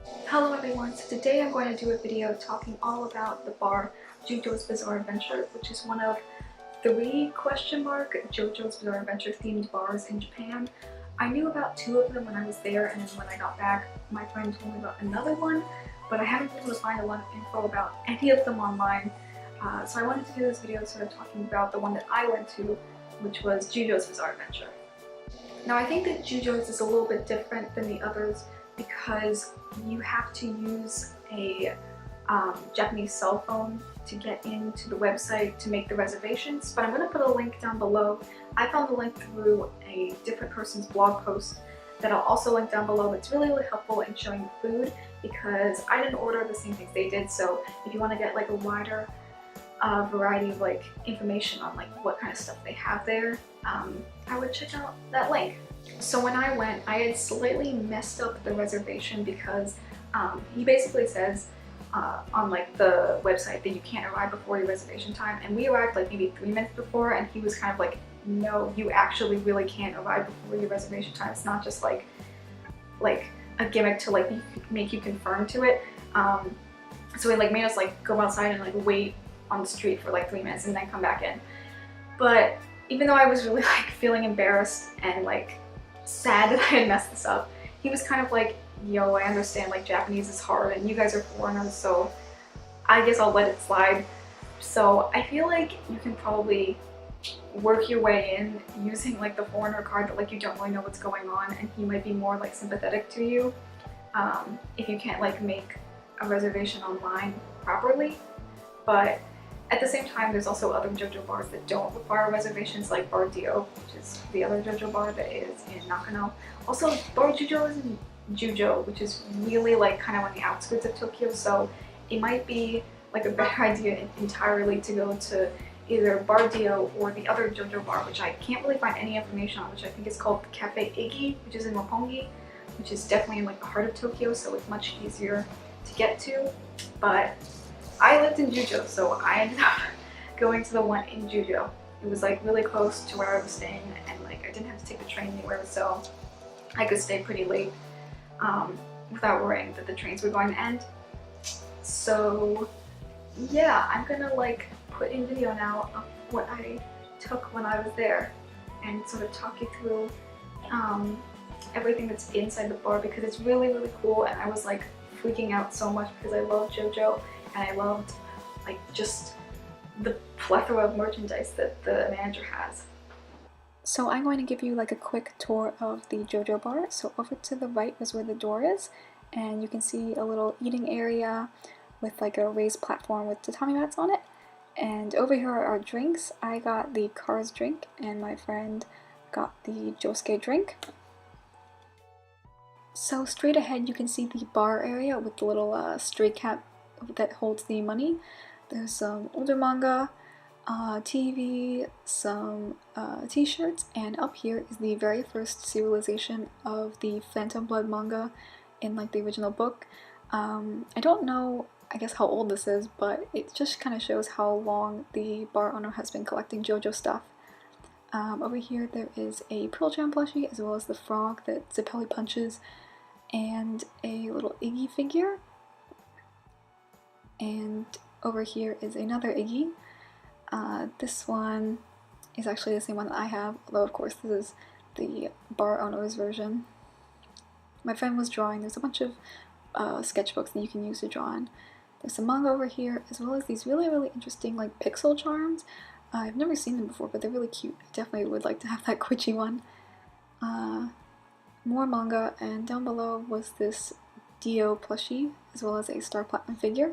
Hello everyone, so today I'm going to do a video talking all about the bar Jujo's Bizzare Adventure, which is one of three Jojo's Bizarre Adventure themed bars in Japan. I knew about two of them when I was there, and then when I got back my friend told me about another one, but I haven't been able to find a lot of info about any of them online. So I wanted to do this video sort of talking about the one that I went to, which was Jujo's Bizarre Adventure. Now I think that Jujo's is a little bit different than the others because you have to use a Japanese cell phone to get into the website to make the reservations, but I'm going to put a link down below. I found the link through a different person's blog post that I'll also link down below. It's really helpful in showing the food because I didn't order the same things they did, so if you want to get like a wider variety of like information on like what kind of stuff they have there, I would check out that link. So when I went, I had slightly messed up the reservation because he basically says on like the website that you can't arrive before your reservation time, and we arrived like maybe 3 minutes before, and he was kind of like, no, you actually really can't arrive before your reservation time. It's not just like a gimmick to like make you conform to it. So he like made us like go outside and like wait on the street for like 3 minutes and then come back in. But even though I was really like feeling embarrassed and like sad that I had messed this up, he was kind of like, yo, I understand like Japanese is hard and you guys are foreigners, so I guess I'll let it slide. So I feel like you can probably work your way in using like the foreigner card, but like you don't really know what's going on, and he might be more like sympathetic to you if you can't like make a reservation online properly. But at the same time, there's also other JoJo bars that don't require reservations, like Bar Dio, which is the other JoJo bar that is in Nakano. Also, Bar Jujo is in Jujo, which is really like kind of on the outskirts of Tokyo, so it might be like a better idea entirely to go to either Bar Dio or the other JoJo bar, which I can't really find any information on, which I think is called Cafe Iggy, which is in Roppongi, which is definitely in like the heart of Tokyo, so it's much easier to get to. But I lived in Jujo, so I ended up going to the one in Jujo. It was like really close to where I was staying, and like I didn't have to take the train anywhere, so I could stay pretty late without worrying that the trains were going to end. So yeah, I'm gonna like put in video now of what I took when I was there and sort of talk you through everything that's inside the bar, because it's really cool, and I was like freaking out so much because I love JoJo and I loved like just the plethora of merchandise that the manager has. So I'm going to give you like a quick tour of the JoJo bar. So over to the right is where the door is, and you can see a little eating area with like a raised platform with tatami mats on it. And over here are our drinks. I got the Cars drink and my friend got the Josuke drink. So straight ahead you can see the bar area with the little straight cap that holds the money. There's some older manga, TV, some t-shirts, and up here is the very first serialization of the Phantom Blood manga in like the original book. I don't know, I guess, how old this is, but it just kind of shows how long the bar owner has been collecting JoJo stuff. Over here there is a Pearl Jam plushie, as well as the frog that Zeppeli punches, and a little Iggy figure. And over here is another Iggy. This one is actually the same one that I have, although of course this is the bar owner's version. My friend was drawing. There's a bunch of sketchbooks that you can use to draw on. There's some manga over here, as well as these really interesting like pixel charms. I've never seen them before, but they're really cute. I definitely would like to have that Quichi one. More manga, and down below was this Dio plushie, as well as a Star Platinum figure.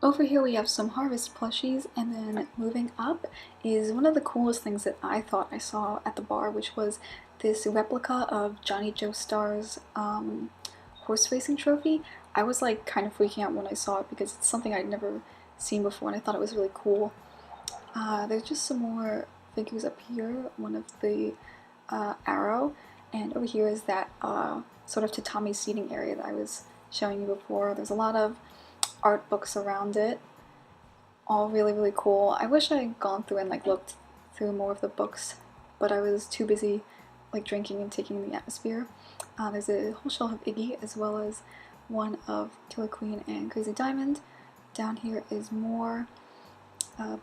Over here we have some Harvest plushies, and then moving up is one of the coolest things that I thought I saw at the bar, which was this replica of Johnny Joestar's horse racing trophy. I was like kind of freaking out when I saw it because it's something I'd never seen before, and I thought it was really cool. There's just some more figures up here, one of the arrow, and over here is that sort of tatami seating area that I was showing you before. There's a lot of art books around it, all really cool. I wish I had gone through and like looked through more of the books, but I was too busy like drinking and taking in the atmosphere. There's a whole shelf of Iggy as well as one of Killer Queen and Crazy Diamond. Down here is more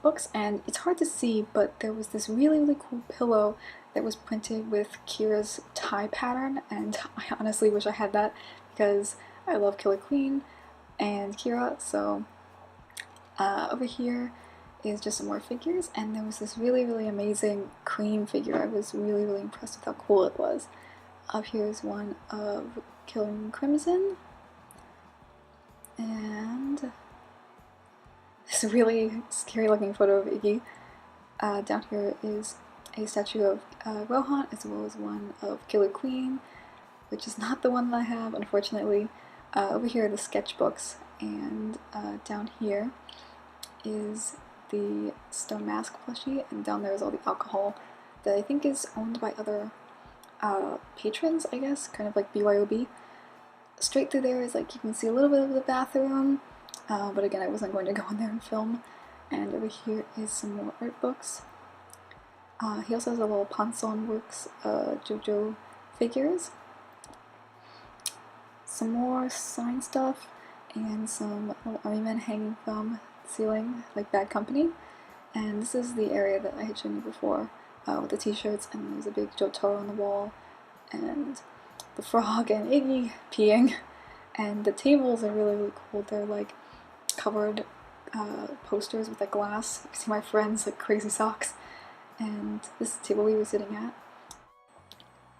books, and it's hard to see, but there was this really cool pillow that was printed with Kira's tie pattern, and I honestly wish I had that because I love Killer Queen and Kira. So over here is just some more figures, and there was this really amazing Queen figure. I was really impressed with how cool it was. Up here is one of Killer Crimson, and this really scary looking photo of Iggy. Down here is a statue of Rohan as well as one of Killer Queen, which is not the one that I have, unfortunately. Over here are the sketchbooks, and down here is the Stone Mask plushie, and down there is all the alcohol that I think is owned by other patrons, I guess, kind of like BYOB. Straight through there is, like, you can see a little bit of the bathroom, but again, I wasn't going to go in there and film. And over here is some more art books. He also has a little Ponson Works Jojo figures. Some more sign stuff, and some little army men hanging from the ceiling, like Bad Company. And this is the area that I had shown you before, with the t-shirts, and there's a big Jotaro on the wall, and the frog and Iggy peeing. And the tables are really cool. They're like covered posters with like glass. You can see my friends like crazy socks. And this is the table we were sitting at.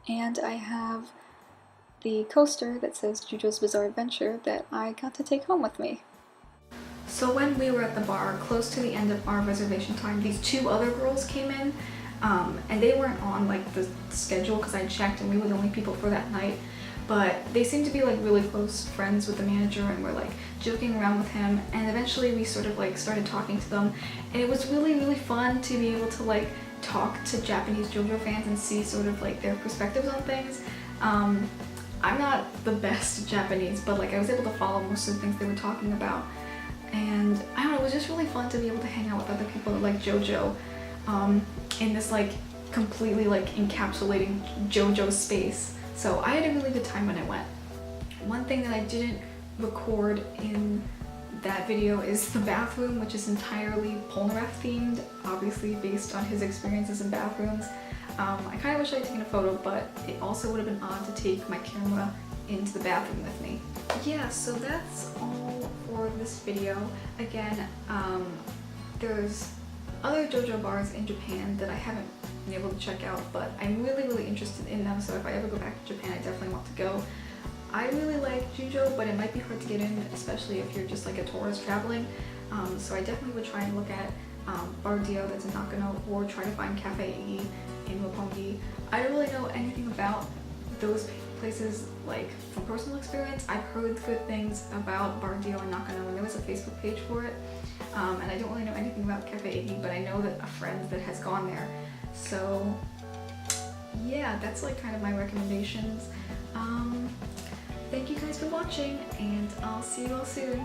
And I have the coaster that says Jujo's Bizzare Adventure that I got to take home with me. So when we were at the bar, close to the end of our reservation time, these two other girls came in, and they weren't on like the schedule because I checked and we were the only people for that night. But they seemed to be like really close friends with the manager, and we're like joking around with him, and eventually we sort of like started talking to them, and it was really fun to be able to like talk to Japanese Jojo fans and see sort of like their perspectives on things. I'm not the best Japanese, but like I was able to follow most of the things they were talking about, and I don't know, it was just really fun to be able to hang out with other people like Jojo in this like completely like encapsulating Jojo space. So I had a really good time when I went. One thing that I didn't record in that video is the bathroom, which is entirely Polnareff themed, obviously based on his experiences in bathrooms. I kind of wish I had taken a photo, but it also would have been odd to take my camera into the bathroom with me. Yeah, so that's all for this video. Again, there's other Jojo bars in Japan that I haven't been able to check out, but I'm really interested in them, so if I ever go back to Japan, I definitely want to go. I really like Jujo, but it might be hard to get in, especially if you're just like a tourist traveling, so I definitely would try and look at Bar Dio that's in Nakano, or try to find Cafe E in Roppongi. I don't really know anything about those places like from personal experience. I've heard good things about Bar Dio and Nakano, and there was a Facebook page for it, and I don't really know anything about Cafe E, but I know that a friend that has gone there. So yeah, that's like kind of my recommendations. Thank you guys for watching, and I'll see you all soon.